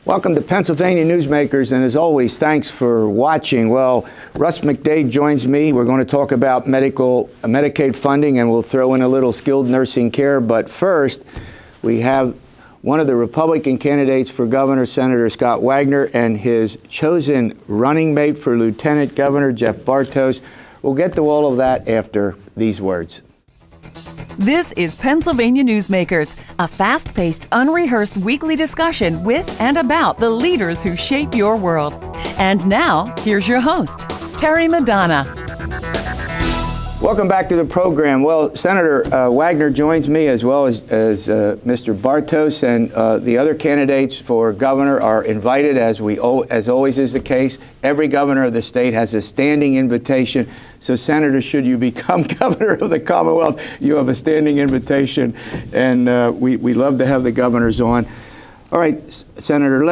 Welcome to Pennsylvania Newsmakers, and as always, thanks for watching. Well, Russ McDaid joins me. We're going to talk about Medicaid funding, and we'll throw in a little skilled nursing care. But first, we have one of the Republican candidates for governor, Senator Scott Wagner, and his chosen running mate for lieutenant governor, Jeff Bartos. We'll get to all of that after these words. This is Pennsylvania Newsmakers, a fast-paced, unrehearsed weekly discussion with and about the leaders who shape your world. And now, here's your host, Terry Madonna. Welcome back to the program. Well, Senator Wagner joins me as well as Mr. Bartos, and the other candidates for governor are invited, as always is the case. Every governor of the state has a standing invitation. So, Senator, should you become governor of the Commonwealth, you have a standing invitation, and we love to have the governors on. All right, Senator,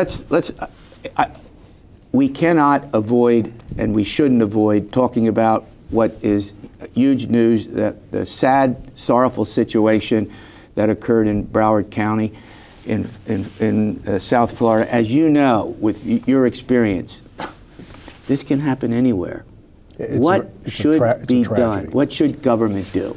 we cannot avoid, and we shouldn't avoid, talking about what is huge news, that the sad, sorrowful situation that occurred in Broward County in South Florida. As you know, with your experience, this can happen anywhere. What should be done? What should government do?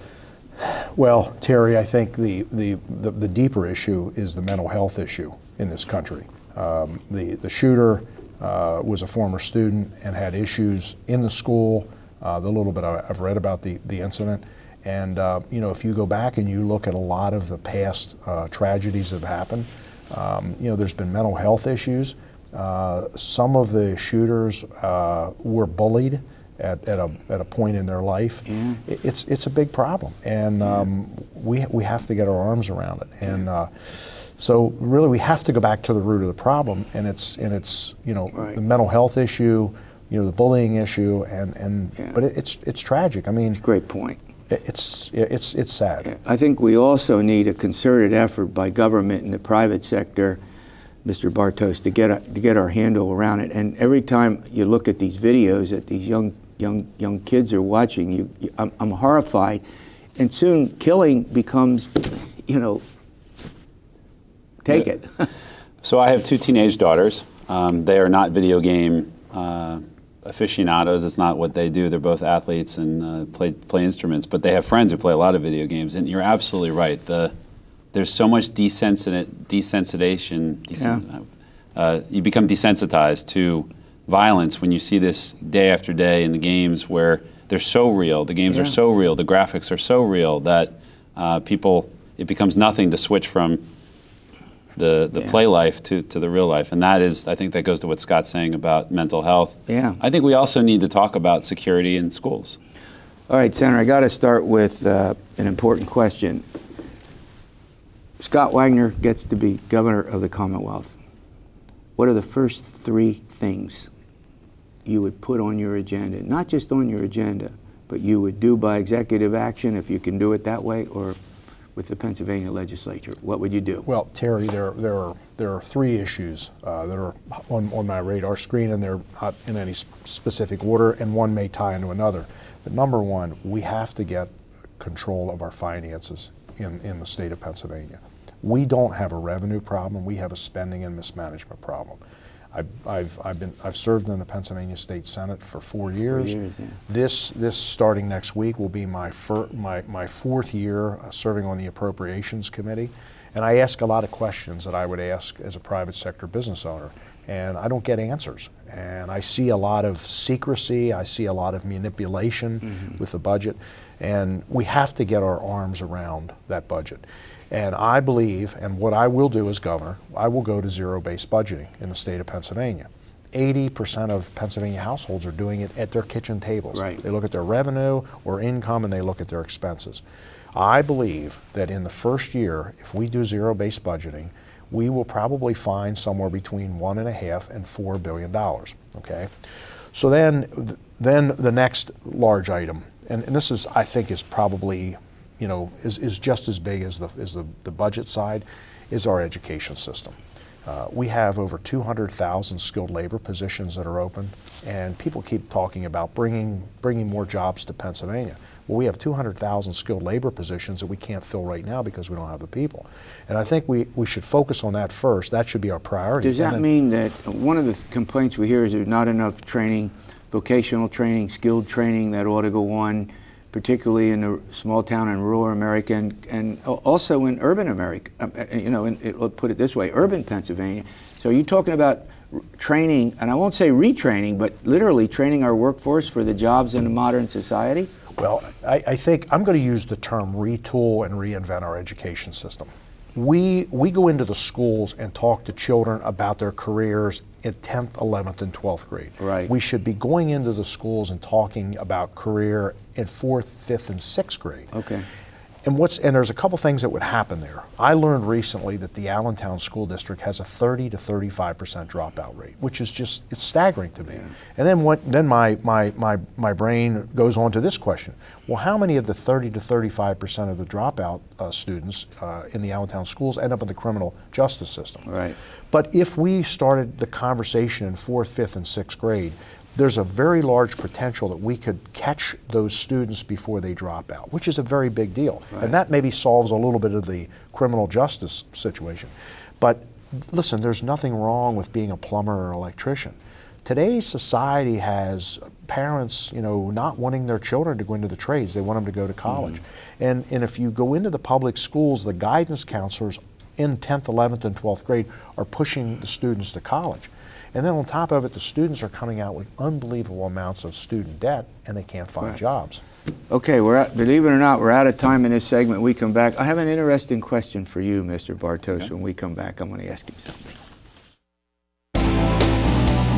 Well, Terry, I think the deeper issue is the mental health issue in this country. The shooter was a former student and had issues in the school. The little bit I've read about the incident, and if you go back and you look at a lot of the past tragedies that have happened, there's been mental health issues. Some of the shooters were bullied at a point in their life. Yeah. It's a big problem, and we have to get our arms around it. And so really, we have to go back to the root of the problem, and it's right. The mental health issue. The bullying issue, but it's tragic. I mean, it's a great point. It's sad. Yeah. I think we also need a concerted effort by government and the private sector, Mr. Bartos, to get our handle around it. And every time you look at these videos that these young kids are watching, I'm horrified. And soon killing becomes, take it. So I have two teenage daughters. They are not video game aficionados. It's not what they do. They're both athletes and play instruments, but they have friends who play a lot of video games. And you're absolutely right. There's so much desensitization. You become desensitized to violence when you see this day after day in the games, where they're so real. The games are so real. The graphics are so real that it becomes nothing to switch from the play life to the real life. And that is, I think that goes to what Scott's saying about mental health. Yeah. I think we also need to talk about security in schools. All right, Senator, I got to start with an important question. Scott Wagner gets to be governor of the Commonwealth. What are the first three things you would put on your agenda? Not just on your agenda, but you would do by executive action, if you can do it that way, or with the Pennsylvania legislature. What would you do? Well, Terry, there are three issues that are on my radar screen, and they're not in any specific order, and one may tie into another. But number one, we have to get control of our finances in the state of Pennsylvania. We don't have a revenue problem. We have a spending and mismanagement problem. I've served in the Pennsylvania State Senate for 4 years. This starting next week will be my fourth year serving on the Appropriations Committee, and I ask a lot of questions that I would ask as a private sector business owner, and I don't get answers. And I see a lot of secrecy. I see a lot of manipulation with the budget, and we have to get our arms around that budget. And I believe, and what I will do as governor, I will go to zero-based budgeting in the state of Pennsylvania. 80% of Pennsylvania households are doing it at their kitchen tables. Right. They look at their revenue or income, and they look at their expenses. I believe that in the first year, if we do zero-based budgeting, we will probably find somewhere between $1.5 and $4 billion. Okay, so then the next large item, and this is, I think, is probably, is just as big as the budget side, is our education system. We have over 200,000 skilled labor positions that are open, and people keep talking about bringing more jobs to Pennsylvania. Well, we have 200,000 skilled labor positions that we can't fill right now because we don't have the people. And I think we should focus on that first. That should be our priority. Does that mean that one of the complaints we hear is there's not enough training, vocational training, skilled training that ought to go on, particularly in the small town and rural America, and also in urban America, let's put it this way, urban Pennsylvania. So you're talking about training, and I won't say retraining, but literally training our workforce for the jobs in a modern society? Well, I think I'm going to use the term retool and reinvent our education system. We go into the schools and talk to children about their careers in 10th, 11th, and 12th grade. Right. We should be going into the schools and talking about career in 4th, 5th, and 6th grade. Okay. And there's a couple things that would happen there. I learned recently that the Allentown School District has a 30 to 35% dropout rate, which is it's staggering to me. Yeah. And then my brain goes on to this question. Well, how many of the 30 to 35% of the dropout students in the Allentown schools end up in the criminal justice system? Right. But if we started the conversation in 4th, 5th, and 6th grade, there's a very large potential that we could catch those students before they drop out, which is a very big deal. Right. And that maybe solves a little bit of the criminal justice situation. But listen, there's nothing wrong with being a plumber or electrician. Today's society has parents, not wanting their children to go into the trades. They want them to go to college. Mm-hmm. And if you go into the public schools, the guidance counselors in 10th, 11th, and 12th grade are pushing the students to college. And then on top of it, the students are coming out with unbelievable amounts of student debt, and they can't find jobs. Okay, believe it or not, we're out of time in this segment. We come back. I have an interesting question for you, Mr. Bartos. Okay. When we come back, I'm going to ask him something.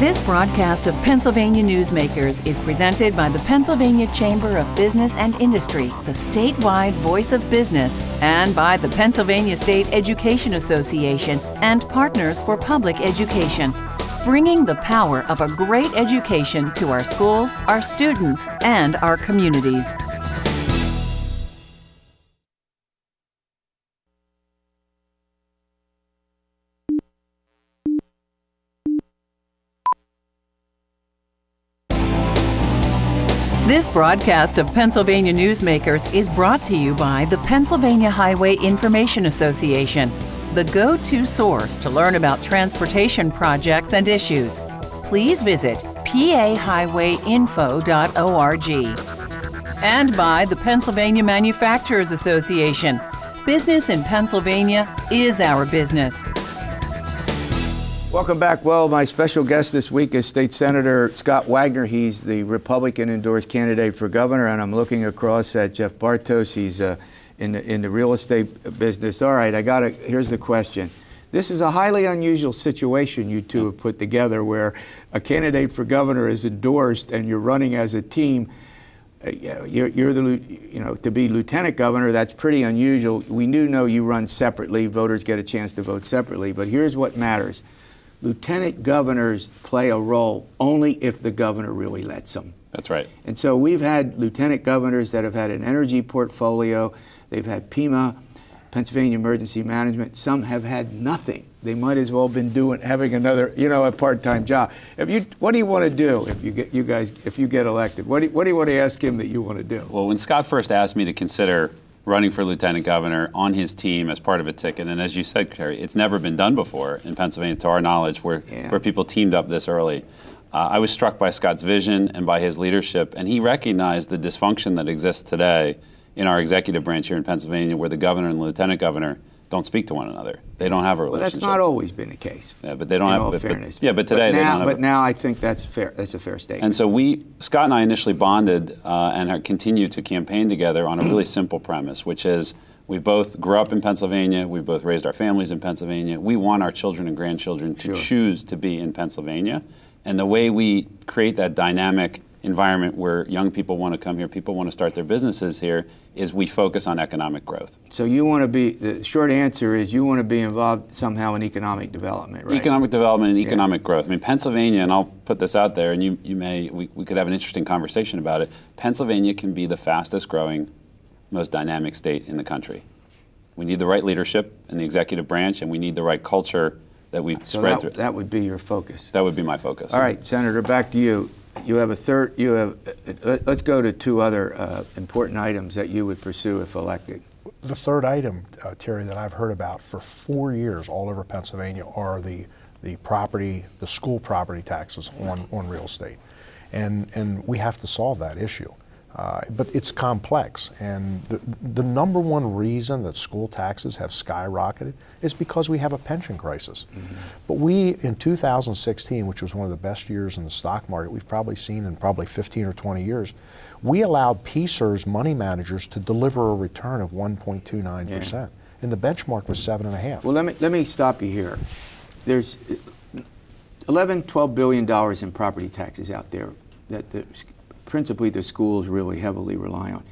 This broadcast of Pennsylvania Newsmakers is presented by the Pennsylvania Chamber of Business and Industry, the statewide voice of business, and by the Pennsylvania State Education Association and Partners for Public Education, bringing the power of a great education to our schools, our students, and our communities. This broadcast of Pennsylvania Newsmakers is brought to you by the Pennsylvania Highway Information Association, the go-to source to learn about transportation projects and issues. Please visit pahighwayinfo.org. And by the Pennsylvania Manufacturers Association. Business in Pennsylvania is our business. Welcome back. Well, my special guest this week is State Senator Scott Wagner. He's the Republican-endorsed candidate for governor, and I'm looking across at Jeff Bartos. He's in the real estate business. All right, here's the question. This is a highly unusual situation you two have put together, where a candidate for governor is endorsed and you're running as a team. You're to be lieutenant governor, that's pretty unusual. We do know you run separately. Voters get a chance to vote separately, but here's what matters. Lieutenant governors play a role only if the governor really lets them. That's right. And so we've had lieutenant governors that have had an energy portfolio. They've had PEMA, Pennsylvania Emergency Management. Some have had nothing. They might as well have been having another, a part-time job. What do you want to do if you get elected? What do you want to ask him that you want to do? Well, when Scott first asked me to consider running for lieutenant governor on his team as part of a ticket, and as you said, Terry, it's never been done before in Pennsylvania, to our knowledge, where people teamed up this early. I was struck by Scott's vision and by his leadership, and he recognized the dysfunction that exists today in our executive branch here in Pennsylvania, where the governor and the lieutenant governor don't speak to one another. They don't have a relationship. Well, that's not always been the case. Yeah, but they don't have. In all fairness. But today they don't have. But now I think that's fair. That's a fair statement. And so Scott and I initially bonded and continue to campaign together on a really simple premise, which is we both grew up in Pennsylvania. We both raised our families in Pennsylvania. We want our children and grandchildren to choose to be in Pennsylvania, and the way we create that dynamic environment where young people want to come here, people want to start their businesses here, is we focus on economic growth. So the short answer is you want to be involved somehow in economic development, right? Economic development and economic growth. I mean, Pennsylvania, and I'll put this out there, and we could have an interesting conversation about it. Pennsylvania can be the fastest growing, most dynamic state in the country. We need the right leadership in the executive branch, and we need the right culture that we spread through. That would be your focus. That would be my focus. All right, Senator, back to you. you have a third. You have. Let's go to two other important items that you would pursue if elected. The third item, Terry, that I've heard about for 4 years all over Pennsylvania are the school property taxes on real estate, and we have to solve that issue. But it's complex, and the number one reason that school taxes have skyrocketed is because we have a pension crisis. Mm-hmm. But we, in 2016, which was one of the best years in the stock market we've probably seen in probably 15 or 20 years, we allowed PSERS money managers to deliver a return of 1.29%, yeah. And the benchmark was 7.5%. Well, let me stop you here. There's $11–12 billion in property taxes out there that principally the schools really heavily rely on.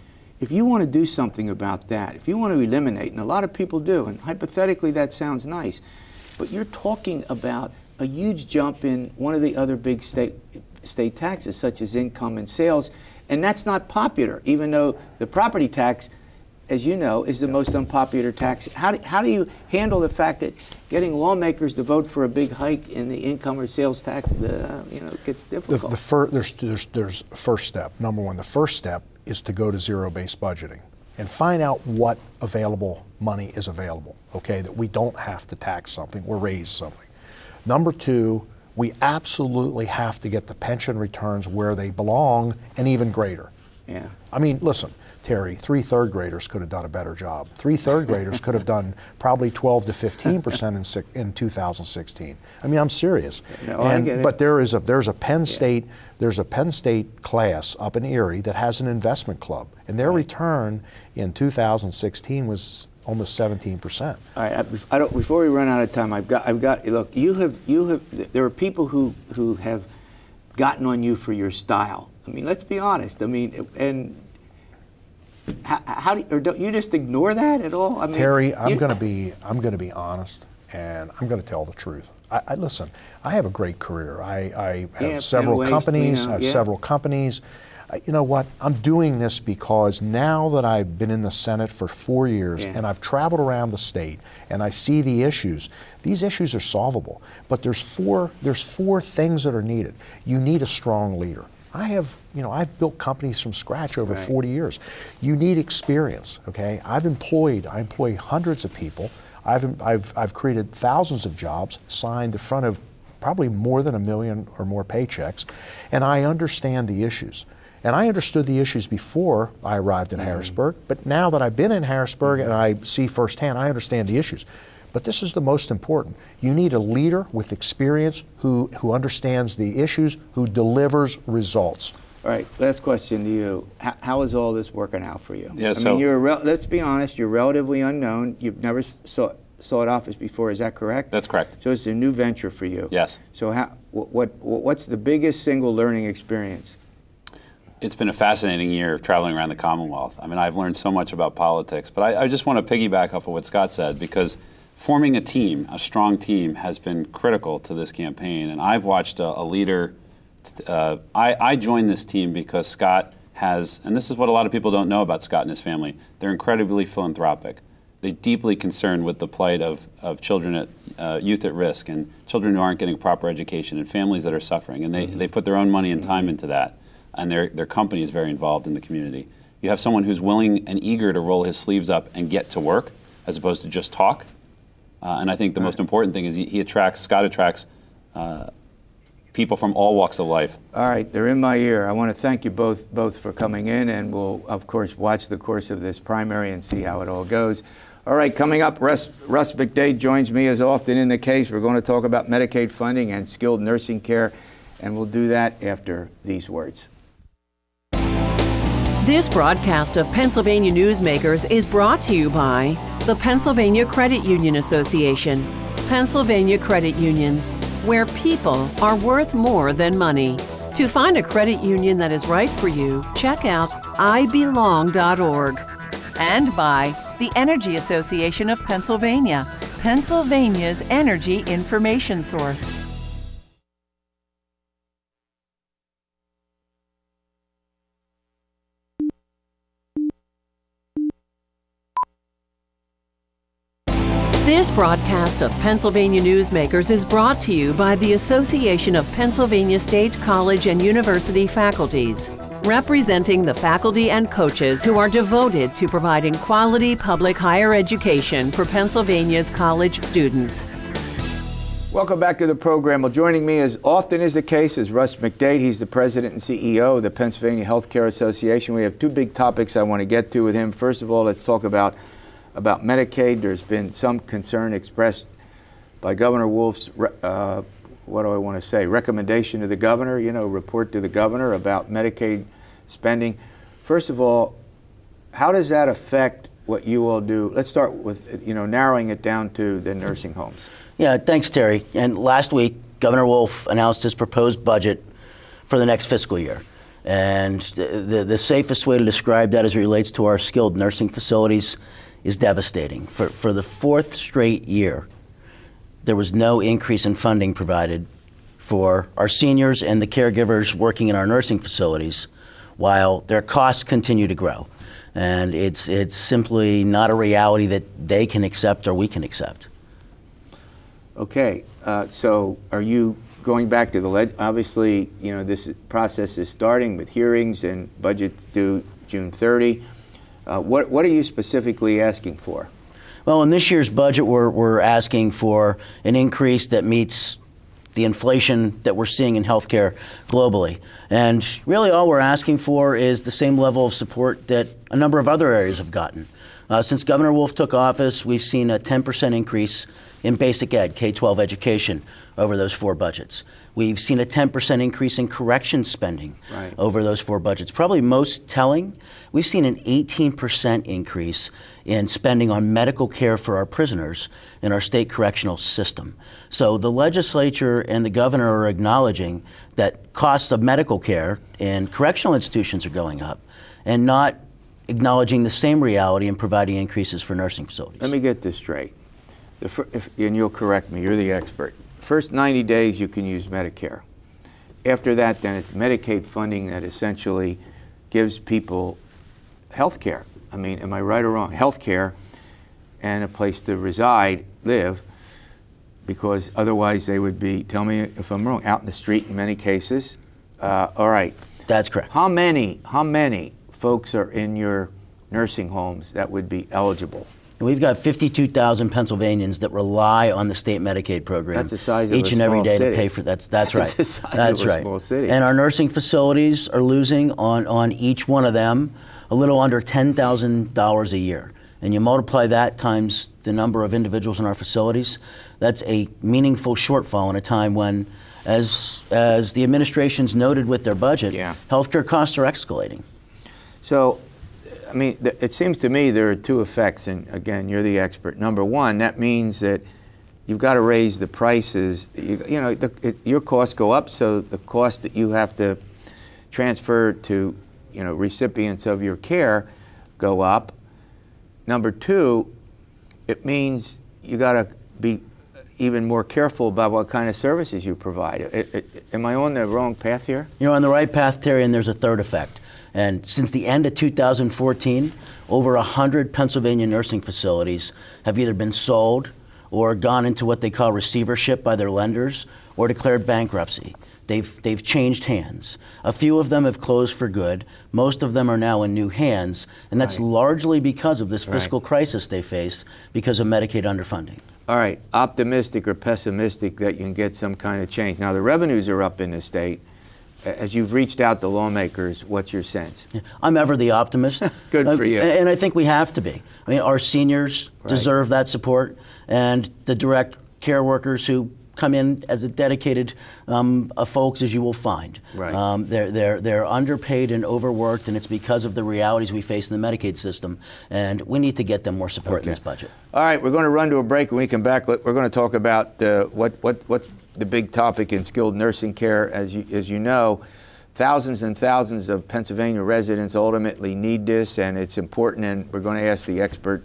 If you want to do something about that, if you want to eliminate, and a lot of people do, and hypothetically that sounds nice, but you're talking about a huge jump in one of the other big state taxes, such as income and sales, and that's not popular, even though the property tax, as you know, is the most unpopular tax. How do you handle the fact that getting lawmakers to vote for a big hike in the income or sales tax, it gets difficult? There's first step. Number one, the first step is to go to zero-based budgeting and find out what available money is available, okay, that we don't have to tax something or raise something. Number two, we absolutely have to get the pension returns where they belong and even greater. Yeah. I mean, listen, Terry, 3 third graders could have done a better job. 3 third graders could have done probably 12 to 15% in 2016. I mean, I'm serious. No, I get it. But there's a Penn State class up in Erie that has an investment club, and their return in 2016 was almost 17%. All right. Before we run out of time, I've got. Look, you have. There are people who have gotten on you for your style. I mean, let's be honest. I mean, and. Don't you just ignore that at all? I mean, Terry, I'm going to be honest, and I'm going to tell the truth. Listen, I have a great career. I have several companies. You know what? I'm doing this because now that I've been in the Senate for 4 years, and I've traveled around the state, and I see the issues. These issues are solvable, but there's four things that are needed. You need a strong leader. I've built companies from scratch over 40 years. You need experience, okay? I employ hundreds of people. I've created thousands of jobs, signed the front of probably more than 1 million or more paychecks, and I understand the issues. And I understood the issues before I arrived in Harrisburg, but now that I've been in Harrisburg and I see firsthand, I understand the issues. But this is the most important. You need a leader with experience who understands the issues, who delivers results. All right, last question to you. How is all this working out for you? Yeah, I mean, let's be honest, you're relatively unknown. You've never sought office before, is that correct? That's correct. So it's a new venture for you. Yes. So what's the biggest single learning experience? It's been a fascinating year traveling around the Commonwealth. I mean, I've learned so much about politics, but I just want to piggyback off of what Scott said, because forming a team, a strong team, has been critical to this campaign. And I've watched a leader. I joined this team because Scott has, and this is what a lot of people don't know about Scott and his family, they're incredibly philanthropic. They're deeply concerned with the plight of children youth at risk, and children who aren't getting proper education, and families that are suffering. And they put their own money and time into that. And their company is very involved in the community. You have someone who's willing and eager to roll his sleeves up and get to work, as opposed to just talk. And I think the most important thing is Scott attracts people from all walks of life. All right, they're in my ear. I want to thank you both for coming in, and we'll, of course, watch the course of this primary and see how it all goes. All right, coming up, Russ McDaid joins me as often in the case. We're going to talk about Medicaid funding and skilled nursing care, and we'll do that after these words. This broadcast of Pennsylvania Newsmakers is brought to you by the Pennsylvania Credit Union Association. Pennsylvania Credit Unions, where people are worth more than money. To find a credit union that is right for you, check out ibelong.org. And by the Energy Association of Pennsylvania, Pennsylvania's energy information source. This broadcast of Pennsylvania Newsmakers is brought to you by the Association of Pennsylvania State College and University Faculties, representing the faculty and coaches who are devoted to providing quality public higher education for Pennsylvania's college students. Welcome back to the program. Well, joining me, as often is the case, is Russ McDaid. He's the president and CEO of the Pennsylvania Healthcare Association. We have two big topics I want to get to with him. First of all, let's talk about Medicaid. There's been some concern expressed by Governor Wolf's, recommendation to the governor, report to the governor about Medicaid spending. First of all, how does that affect what you all do? Let's start with, narrowing it down to the nursing homes. Yeah, thanks, Terry. And last week, Governor Wolf announced his proposed budget for the next fiscal year. And the safest way to describe that as it relates to our skilled nursing facilities is devastating. For the fourth straight year, there was no increase in funding provided for our seniors and the caregivers working in our nursing facilities, while their costs continue to grow. And it's simply not a reality that they can accept or we can accept. Okay, so are you going back to the obviously, this process is starting with hearings and budgets due June 30. What are you specifically asking for? Well, in this year's budget, we're asking for an increase that meets the inflation that we're seeing in healthcare globally. And really all we're asking for is the same level of support that a number of other areas have gotten. Since Governor Wolf took office, we've seen a 10% increase in basic ed, K-12 education, over those four budgets. We've seen a 10% increase in corrections spending over those four budgets. Probably most telling, we've seen an 18% increase in spending on medical care for our prisoners in our state correctional system. So the legislature and the governor are acknowledging that costs of medical care in correctional institutions are going up, and not acknowledging the same reality and providing increases for nursing facilities. Let me get this straight, and you'll correct me, you're the expert. First 90 days you can use Medicare. After that, then it's Medicaid funding that essentially gives people health care. I mean, am I right or wrong? Health care and a place to reside, live, because otherwise they would be, tell me if I'm wrong, out in the street in many cases. All right. That's correct. How many folks are in your nursing homes that would be eligible? We've got 52,000 Pennsylvanians that rely on the state Medicaid program. That's the size of each and every day to pay for that. That's right. That's the size of a small city. And our nursing facilities are losing on each one of them a little under $10,000 a year. And you multiply that times the number of individuals in our facilities, that's a meaningful shortfall in a time when, as the administration's noted with their budget, healthcare costs are escalating. So, I mean, it seems to me there are two effects, and again, you're the expert. Number one, that means that you've got to raise the prices. Your costs go up, so the cost that you have to transfer to, recipients of your care go up. Number two, it means you got to be even more careful about what kind of services you provide. Am I on the wrong path here? You're on the right path, Terry, and there's a third effect. And since the end of 2014, over 100 Pennsylvania nursing facilities have either been sold or gone into what they call receivership by their lenders or declared bankruptcy. They've changed hands. A few of them have closed for good. Most of them are now in new hands, and that's largely because of this fiscal crisis they face because of Medicaid underfunding. All right, optimistic or pessimistic that you can get some kind of change. Now, the revenues are up in the state. As you've reached out to lawmakers, what's your sense? I'm ever the optimist. Good for you. And I think we have to be. I mean, our seniors deserve that support, and the direct care workers who come in as a dedicated folks, as you will find. They're underpaid and overworked, and it's because of the realities we face in the Medicaid system, and we need to get them more support in this budget. All right, we're going to run to a break. When we come back, we're going to talk about what the big topic in skilled nursing care. As you know, thousands and thousands of Pennsylvania residents ultimately need this, and it's important, and we're going to ask the expert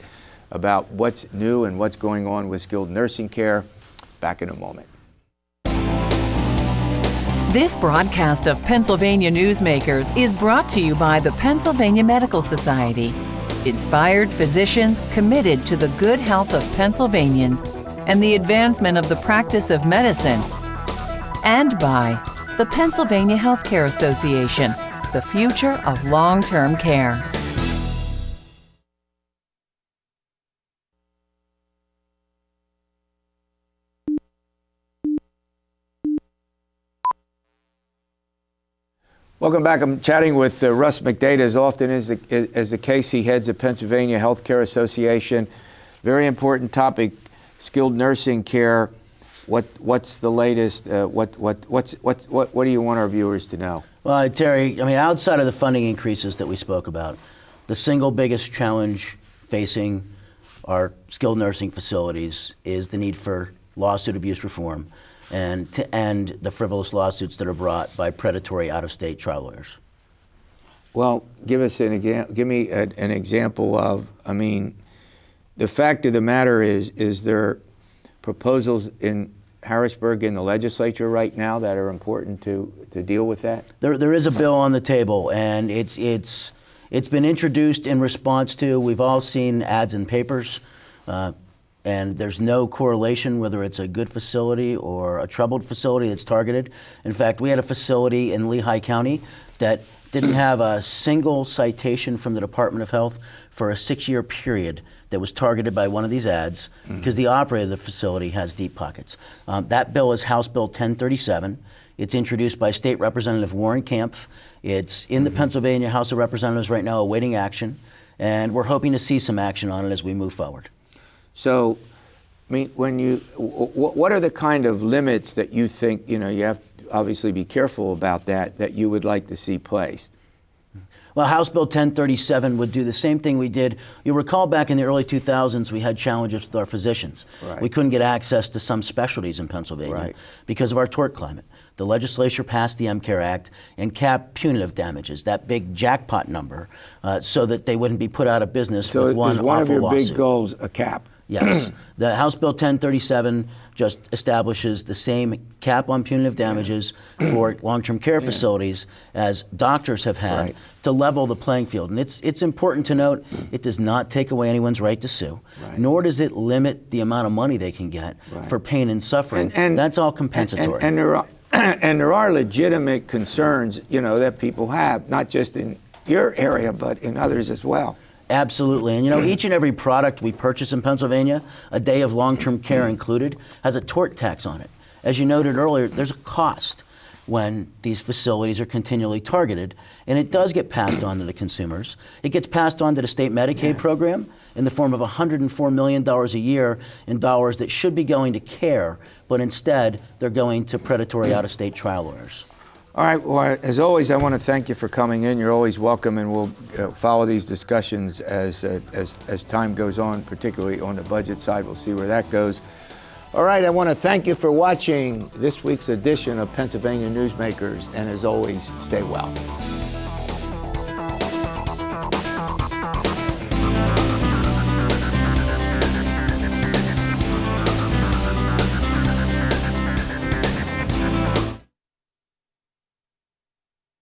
about what's new and what's going on with skilled nursing care. Back in a moment. This broadcast of Pennsylvania Newsmakers is brought to you by the Pennsylvania Medical Society. Inspired physicians committed to the good health of Pennsylvanians and the advancement of the practice of medicine. And by the Pennsylvania Healthcare Association, the future of long-term care. Welcome back. I'm chatting with Russ McDaid. As often as the case, he heads the Pennsylvania Healthcare Association. Very important topic, skilled nursing care. What's the latest? What do you want our viewers to know? Well, Terry, I mean, outside of the funding increases that we spoke about, the single biggest challenge facing our skilled nursing facilities is the need for lawsuit abuse reform and to end the frivolous lawsuits that are brought by predatory out-of-state trial lawyers. Well, give me an example of, I mean, the fact of the matter is there proposals in Harrisburg in the legislature right now that are important to deal with that? There is a bill on the table, and it's been introduced in response to, we've all seen ads in papers, and there's no correlation whether it's a good facility or a troubled facility that's targeted. In fact, we had a facility in Lehigh County that didn't have a single citation from the Department of Health for a 6-year period that was targeted by one of these ads because the operator of the facility has deep pockets. That bill is House Bill 1037. It's introduced by State Representative Warren Kampf. It's in the Pennsylvania House of Representatives right now awaiting action, and we're hoping to see some action on it as we move forward. So, I mean, what are the kind of limits that you think, you have to obviously be careful about that you would like to see placed? Well, House Bill 1037 would do the same thing we did. You'll recall back in the early 2000s, we had challenges with our physicians. Right. We couldn't get access to some specialties in Pennsylvania because of our tort climate. The legislature passed the MCARE Act and capped punitive damages, that big jackpot number, so that they wouldn't be put out of business with one awful lawsuit. So one of your big goals, a cap? Yes. The House Bill 1037 just establishes the same cap on punitive damages for long-term care facilities as doctors have had to level the playing field. And it's important to note it does not take away anyone's right to sue, nor does it limit the amount of money they can get for pain and suffering. And that's all compensatory. And there are legitimate concerns, that people have, not just in your area, but in others as well. Absolutely. And each and every product we purchase in Pennsylvania, a day of long-term care included, has a tort tax on it. As you noted earlier, there's a cost when these facilities are continually targeted, and it does get passed on to the consumers. It gets passed on to the state Medicaid program in the form of $104 million a year in dollars that should be going to care, but instead they're going to predatory out-of-state trial lawyers. All right. Well, as always, I want to thank you for coming in. You're always welcome, and we'll follow these discussions as time goes on, particularly on the budget side. We'll see where that goes. All right. I want to thank you for watching this week's edition of Pennsylvania Newsmakers, and as always, stay well.